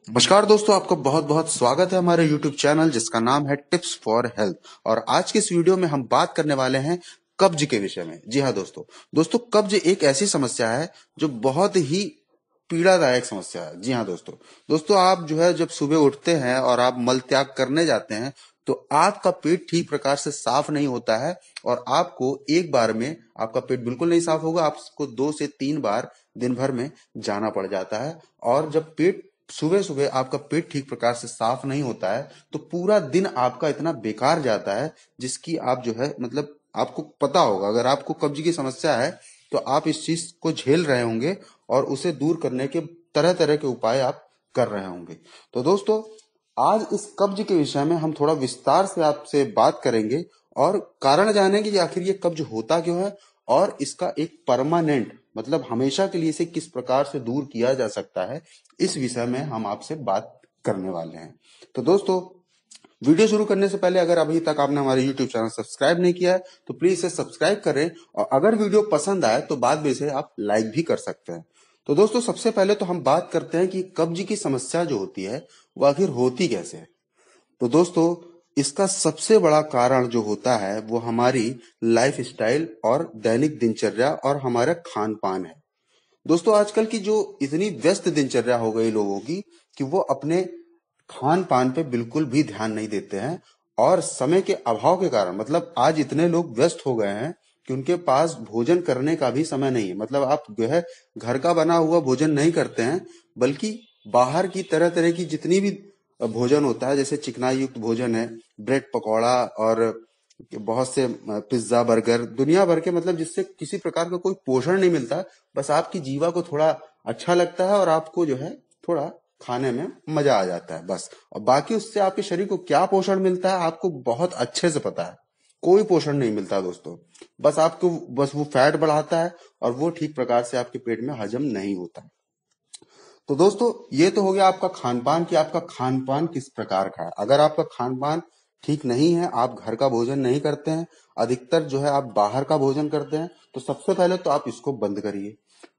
नमस्कार दोस्तों, आपका बहुत बहुत स्वागत है हमारे YouTube चैनल जिसका नाम है टिप्स फॉर हेल्थ। और आज की इस वीडियो में हम बात करने वाले हैं कब्ज के विषय में। जी हाँ दोस्तों कब्ज एक ऐसी समस्या है जो बहुत ही पीड़ादायक समस्या है। जी हाँ दोस्तों आप जो है जब सुबह उठते हैं और आप मल त्याग करने जाते हैं तो आपका पेट ठीक प्रकार से साफ नहीं होता है और आपको एक बार में आपका पेट बिल्कुल नहीं साफ होगा, आपको 2 से 3 बार दिन भर में जाना पड़ जाता है। और जब पेट सुबह सुबह आपका पेट ठीक प्रकार से साफ नहीं होता है तो पूरा दिन आपका इतना बेकार जाता है जिसकी आप जो है मतलब आपको पता होगा, अगर आपको कब्ज की समस्या है तो आप इस चीज को झेल रहे होंगे और उसे दूर करने के तरह तरह के उपाय आप कर रहे होंगे। तो दोस्तों आज इस कब्ज के विषय में हम थोड़ा विस्तार से आपसे बात करेंगे और कारण जानेंगे कि आखिर ये कब्ज होता क्यों है और इसका एक परमानेंट मतलब हमेशा के लिए इसे किस प्रकार से दूर किया जा सकता है, इस विषय में हम आपसे बात करने वाले हैं। तो दोस्तों वीडियो शुरू करने से पहले अगर अभी तक आपने हमारे YouTube चैनल सब्सक्राइब नहीं किया है तो प्लीज इसे सब्सक्राइब करें और अगर वीडियो पसंद आए तो बाद में इसे आप लाइक भी कर सकते हैं। तो दोस्तों सबसे पहले तो हम बात करते हैं कि कब्ज की समस्या जो होती है वो आखिर होती कैसे है। तो दोस्तों इसका सबसे बड़ा कारण जो होता है वो हमारी लाइफ स्टाइल और दैनिक दिनचर्या और हमारा खान पान है। दोस्तों आजकल की जो इतनी व्यस्त दिनचर्या हो गई लोगों की कि वो अपने खान पान पे बिल्कुल भी ध्यान नहीं देते हैं और समय के अभाव के कारण मतलब आज इतने लोग व्यस्त हो गए हैं कि उनके पास भोजन करने का भी समय नहीं है। मतलब आप जो है घर का बना हुआ भोजन नहीं करते हैं बल्कि बाहर की तरह तरह की जितनी भी भोजन होता है, जैसे चिकनाई युक्त भोजन है, ब्रेड पकौड़ा और बहुत से पिज्जा बर्गर दुनिया भर के, मतलब जिससे किसी प्रकार का कोई पोषण नहीं मिलता, बस आपकी जीवा को थोड़ा अच्छा लगता है और आपको जो है थोड़ा खाने में मजा आ जाता है बस। और बाकी उससे आपके शरीर को क्या पोषण मिलता है आपको बहुत अच्छे से पता है। कोई पोषण नहीं मिलता दोस्तों, बस आपको बस वो फैट बढ़ाता है और वो ठीक प्रकार से आपके पेट में हजम नहीं होता। तो दोस्तों ये तो हो गया आपका खान पान कि आपका खान पान किस प्रकार का है। अगर आपका खान पान ठीक नहीं है, आप घर का भोजन नहीं करते हैं, अधिकतर जो है आप बाहर का भोजन करते हैं, तो सबसे पहले तो आप इसको बंद करिए।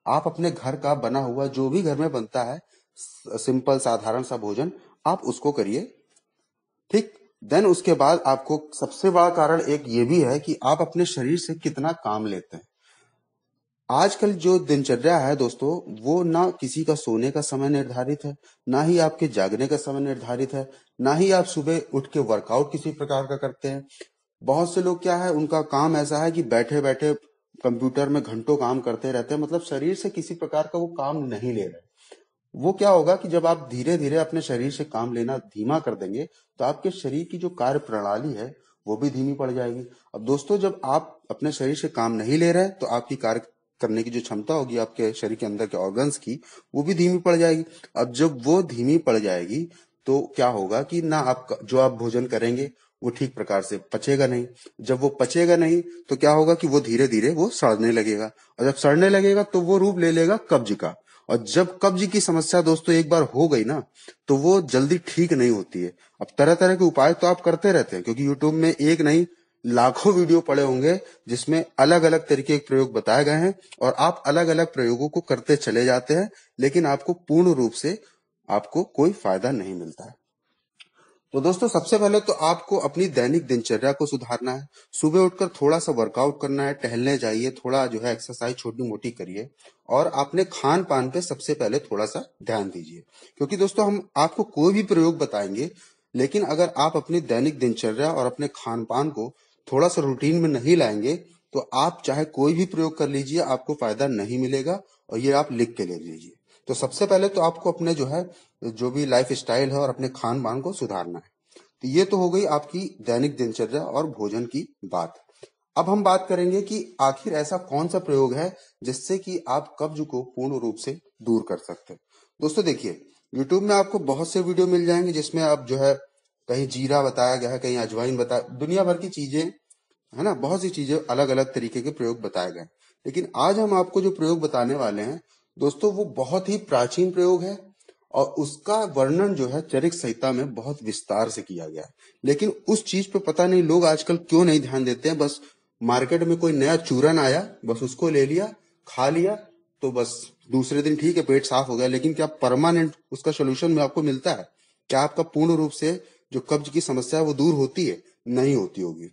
आप अपने घर का बना हुआ जो भी घर में बनता है सिंपल साधारण सा भोजन आप उसको करिए, ठीक। देन उसके बाद आपको सबसे बड़ा कारण एक ये भी है कि आप अपने शरीर से कितना काम लेते हैं। आजकल जो दिनचर्या है दोस्तों वो ना किसी का सोने का समय निर्धारित है, ना ही आपके जागने का समय निर्धारित है, ना ही आप सुबह उठ के वर्कआउट किसी प्रकार का करते हैं। बहुत से लोग क्या है उनका काम ऐसा है कि बैठे बैठे कंप्यूटर में घंटों काम करते रहते हैं, मतलब शरीर से किसी प्रकार का वो काम नहीं ले रहे। वो क्या होगा कि जब आप धीरे धीरे अपने शरीर से काम लेना धीमा कर देंगे तो आपके शरीर की जो कार्य प्रणाली है वो भी धीमी पड़ जाएगी। अब दोस्तों जब आप अपने शरीर से काम नहीं ले रहे तो आपकी कार्य करने की जो क्षमता होगी आपके शरीर के अंदर के ऑर्गन्स की वो भी धीमी पड़ जाएगी। अब जब वो धीमी पड़ जाएगी तो क्या होगा कि ना आप जो आप भोजन करेंगे वो ठीक प्रकार से पचेगा नहीं। जब वो पचेगा नहीं तो क्या होगा कि वो धीरे धीरे वो सड़ने लगेगा और जब सड़ने लगेगा तो वो रूप ले लेगा कब्ज का। और जब कब्ज की समस्या दोस्तों एक बार हो गई ना तो वो जल्दी ठीक नहीं होती है। अब तरह तरह के उपाय तो आप करते रहते हैं क्योंकि यूट्यूब में एक नहीं लाखों वीडियो पड़े होंगे जिसमें अलग अलग तरीके के प्रयोग बताए गए हैं और आप अलग अलग प्रयोगों को करते चले जाते हैं, लेकिन आपको पूर्ण रूप से आपको कोई फायदा नहीं मिलता है। तो दोस्तों सबसे पहले तो आपको अपनी दैनिक दिनचर्या को सुधारना है। सुबह उठकर थोड़ा सा वर्कआउट करना है, टहलने जाइए, थोड़ा जो है एक्सरसाइज छोटी मोटी करिए और अपने खान पान पे सबसे पहले थोड़ा सा ध्यान दीजिए। क्योंकि दोस्तों हम आपको कोई भी प्रयोग बताएंगे, लेकिन अगर आप अपनी दैनिक दिनचर्या और अपने खान पान को थोड़ा सा रूटीन में नहीं लाएंगे तो आप चाहे कोई भी प्रयोग कर लीजिए आपको फायदा नहीं मिलेगा। और ये आप लिख के ले लीजिए। तो सबसे पहले तो आपको अपने जो है जो भी लाइफ स्टाइल है और अपने खान पान को सुधारना है। तो ये तो हो गई आपकी दैनिक दिनचर्या और भोजन की बात। अब हम बात करेंगे कि आखिर ऐसा कौन सा प्रयोग है जिससे कि आप कब्ज को पूर्ण रूप से दूर कर सकते हैं। दोस्तों देखिए यूट्यूब में आपको बहुत से वीडियो मिल जाएंगे जिसमें आप जो है कहीं जीरा बताया गया है, कहीं अजवाइन बताया, दुनिया भर की चीजें है ना, बहुत सी चीजें अलग अलग तरीके के प्रयोग बताए गए। लेकिन आज हम आपको जो प्रयोग बताने वाले हैं दोस्तों वो बहुत ही प्राचीन प्रयोग है और उसका वर्णन जो है चरिक संहिता में बहुत विस्तार से किया गया है। लेकिन उस चीज पे पता नहीं लोग आजकल क्यों नहीं ध्यान देते हैं। बस मार्केट में कोई नया चूरन आया, बस उसको ले लिया, खा लिया, तो बस दूसरे दिन ठीक है पेट साफ हो गया, लेकिन क्या परमानेंट उसका सोल्यूशन में आपको मिलता है? क्या आपका पूर्ण रूप से जो कब्ज की समस्या है वो दूर होती है? नहीं होती होगी।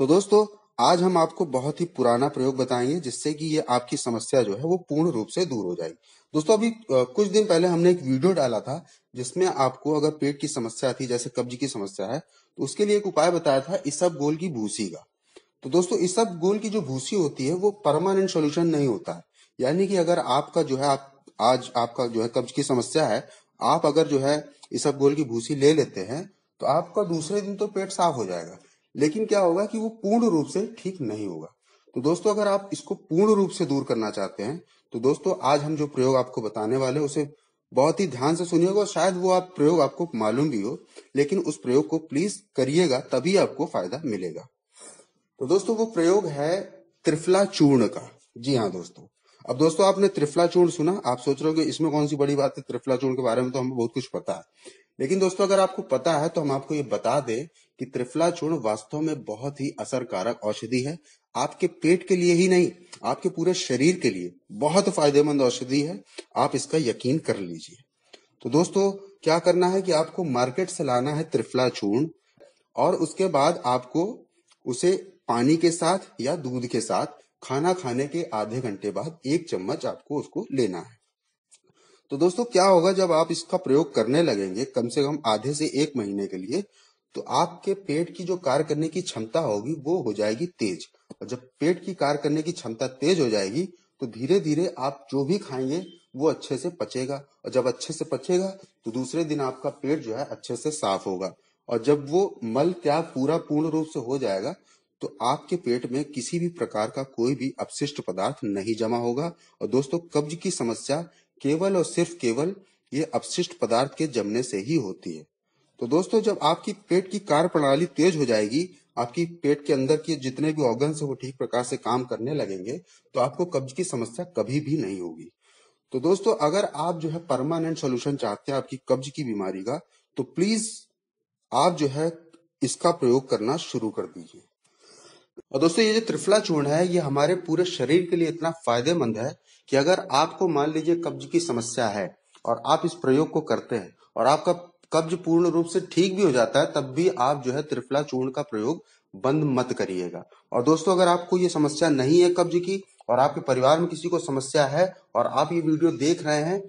तो दोस्तों आज हम आपको बहुत ही पुराना प्रयोग बताएंगे जिससे कि ये आपकी समस्या जो है वो पूर्ण रूप से दूर हो जाएगी। दोस्तों अभी कुछ दिन पहले हमने एक वीडियो डाला था जिसमें आपको अगर पेट की समस्या थी, जैसे कब्ज की समस्या है, तो उसके लिए एक उपाय बताया था इसबगोल की भूसी का। तो दोस्तों इसबगोल की जो भूसी होती है वो परमानेंट सॉल्यूशन नहीं होता है। यानी कि अगर आपका जो है आज आपका जो है कब्ज की समस्या है, आप अगर जो है इसबगोल की भूसी ले लेते हैं तो आपका दूसरे दिन तो पेट साफ हो जाएगा, लेकिन क्या होगा कि वो पूर्ण रूप से ठीक नहीं होगा। तो दोस्तों अगर आप इसको पूर्ण रूप से दूर करना चाहते हैं तो दोस्तों आज हम जो प्रयोग आपको बताने वाले हैं उसे बहुत ही ध्यान से सुनिएगा, और शायद वो आप प्रयोग आपको मालूम भी हो, लेकिन उस प्रयोग को प्लीज करिएगा, तभी आपको फायदा मिलेगा। तो दोस्तों वो प्रयोग है त्रिफला चूर्ण का। जी हाँ दोस्तों, अब दोस्तों आपने त्रिफला चूर्ण सुना, आप सोच रहे हो कि इसमें कौन सी बड़ी बात है, त्रिफला चूर्ण के बारे में तो हमें बहुत कुछ पता है। लेकिन दोस्तों अगर आपको पता है तो हम आपको ये बता दें कि त्रिफला चूर्ण वास्तव में बहुत ही असरकारक औषधि है। आपके पेट के लिए ही नहीं, आपके पूरे शरीर के लिए बहुत फायदेमंद औषधि है। आप इसका यकीन कर लीजिए। तो दोस्तों क्या करना है कि आपको मार्केट से लाना है त्रिफला चूर्ण, और उसके बाद आपको उसे पानी के साथ या दूध के साथ खाना खाने के आधे घंटे बाद 1 चम्मच आपको उसको लेना है। तो दोस्तों क्या होगा जब आप इसका प्रयोग करने लगेंगे कम से कम आधे से 1 महीने के लिए, तो आपके पेट की जो कार्य करने की क्षमता होगी वो हो जाएगी तेज। और जब पेट की कार्य करने की क्षमता तेज हो जाएगी तो धीरे धीरे आप जो भी खाएंगे वो अच्छे से पचेगा, और जब अच्छे से पचेगा तो दूसरे दिन आपका पेट जो है अच्छे से साफ होगा। और जब वो मल त्याग पूरा पूर्ण रूप से हो जाएगा तो आपके पेट में किसी भी प्रकार का कोई भी अपशिष्ट पदार्थ नहीं जमा होगा। और दोस्तों कब्ज की समस्या केवल और सिर्फ केवल ये अपशिष्ट पदार्थ के जमने से ही होती है। तो दोस्तों जब आपकी पेट की कार्य प्रणाली तेज हो जाएगी, आपकी पेट के अंदर के जितने भी ऑर्गन्स है वो ठीक प्रकार से काम करने लगेंगे, तो आपको कब्ज की समस्या कभी भी नहीं होगी। तो दोस्तों अगर आप जो है परमानेंट सॉल्यूशन चाहते हैं आपकी कब्ज की बीमारी का, तो प्लीज आप जो है इसका प्रयोग करना शुरू कर दीजिए। और दोस्तों ये जो त्रिफला चूर्ण है ये हमारे पूरे शरीर के लिए इतना फायदेमंद है कि अगर आपको मान लीजिए कब्ज की समस्या है और आप इस प्रयोग को करते हैं और आपका कब्ज पूर्ण रूप से ठीक भी हो जाता है, तब भी आप जो है त्रिफला चूर्ण का प्रयोग बंद मत करिएगा। और दोस्तों अगर आपको ये समस्या नहीं है कब्ज की, और आपके परिवार में किसी को समस्या है और आप ये वीडियो देख रहे हैं,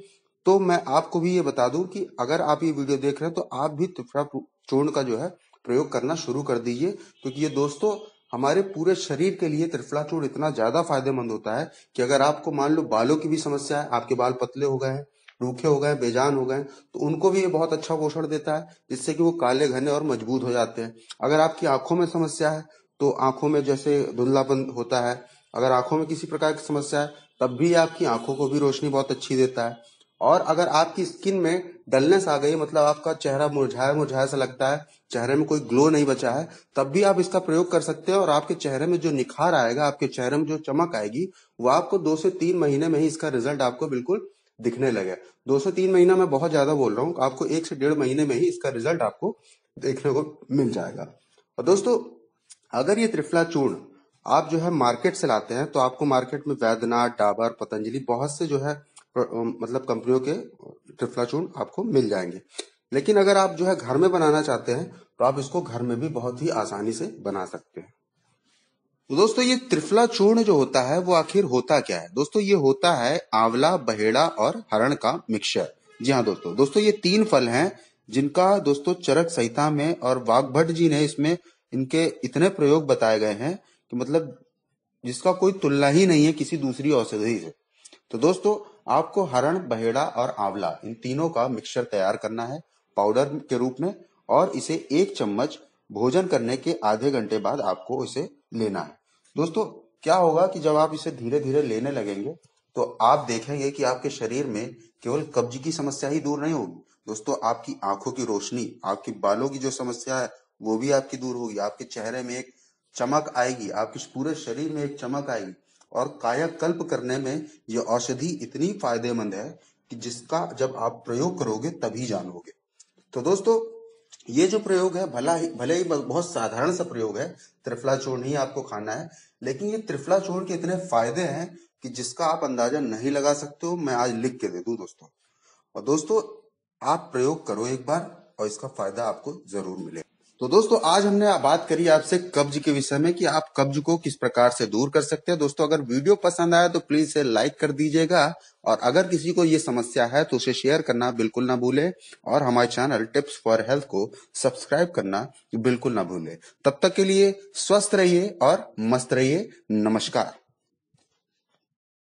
तो मैं आपको भी ये बता दूं कि अगर आप ये वीडियो देख रहे हैं तो आप भी त्रिफला चूर्ण का जो है प्रयोग करना शुरू कर दीजिए, क्योंकि ये दोस्तों हमारे पूरे शरीर के लिए त्रिफला चूर्ण इतना ज्यादा फायदेमंद होता है कि अगर आपको मान लो बालों की भी समस्या है, आपके बाल पतले हो गए हैं, रूखे हो गए, बेजान हो गए, तो उनको भी ये बहुत अच्छा पोषण देता है, जिससे कि वो काले घने और मजबूत हो जाते हैं। अगर आपकी आंखों में समस्या है तो आंखों में जैसे धुंधलापन होता है, अगर आंखों में किसी प्रकार की समस्या है तब भी आपकी आंखों को भी रोशनी बहुत अच्छी देता है। और अगर आपकी स्किन में डलनेस आ गई, मतलब आपका चेहरा मुरझाया मुरझाया सा लगता है, चेहरे में कोई ग्लो नहीं बचा है, तब भी आप इसका प्रयोग कर सकते हैं और आपके चेहरे में जो निखार आएगा, आपके चेहरे में जो चमक आएगी, वो आपको 2 से 3 महीने में ही इसका रिजल्ट आपको बिल्कुल दिखने लगे। 2 से 3 महीना मैं बहुत ज्यादा बोल रहा हूँ, आपको 1 से 1.5 महीने में ही इसका रिजल्ट आपको देखने को मिल जाएगा। और दोस्तों अगर ये त्रिफला चूर्ण आप जो है मार्केट से लाते हैं तो आपको मार्केट में वैद्यनाथ, डाबर, पतंजलि बहुत से जो है मतलब कंपनियों के त्रिफला चूर्ण आपको मिल जाएंगे। लेकिन अगर आप जो है घर में बनाना चाहते हैं तो आप इसको घर में भी बहुत ही आसानी से बना सकते हैं। तो दोस्तों ये त्रिफला चूर्ण जो होता है वो आखिर होता क्या है? दोस्तों ये होता है आंवला, बहेड़ा और हरण का मिक्सचर। जी हाँ दोस्तों ये 3 फल हैं जिनका दोस्तों चरक संहिता में और वाग्भट जी ने इसमें इनके इतने प्रयोग बताए गए हैं कि मतलब जिसका कोई तुलना ही नहीं है किसी दूसरी औषधि से। तो दोस्तों आपको हरण, बहेड़ा और आंवला इन तीनों का मिक्सचर तैयार करना है पाउडर के रूप में, और इसे 1 चम्मच भोजन करने के आधे घंटे बाद आपको इसे लेना है। दोस्तों क्या होगा कि जब आप इसे धीरे धीरे लेने लगेंगे तो आप देखेंगे कि आपके शरीर में केवल कब्ज की समस्या ही दूर नहीं होगी दोस्तों, आपकी आंखों की रोशनी, आपकी बालों की जो समस्या है वो भी आपकी दूर होगी, आपके चेहरे में एक चमक आएगी, आपके पूरे शरीर में एक चमक आएगी। और कायाकल्प करने में ये औषधि इतनी फायदेमंद है कि जिसका जब आप प्रयोग करोगे तभी जानोगे। तो दोस्तों ये जो प्रयोग है भले ही बहुत साधारण सा प्रयोग है, त्रिफला चूर्ण ही आपको खाना है, लेकिन ये त्रिफला चूर्ण के इतने फायदे हैं कि जिसका आप अंदाजा नहीं लगा सकते हो, मैं आज लिख के दे दूं दोस्तों। और दोस्तों, आप प्रयोग करो एक बार और इसका फायदा आपको जरूर मिलेगा। तो दोस्तों, आज हमने बात करी आपसे कब्ज के विषय में कि आप कब्ज को किस प्रकार से दूर कर सकते हैं। दोस्तों, अगर वीडियो पसंद आया तो प्लीज इसे लाइक कर दीजिएगा, और अगर किसी को ये समस्या है तो उसे शेयर करना बिल्कुल ना भूले, और हमारे चैनल टिप्स फॉर हेल्थ को सब्सक्राइब करना बिल्कुल ना भूले। तब तक के लिए स्वस्थ रहिए और मस्त रहिए। नमस्कार।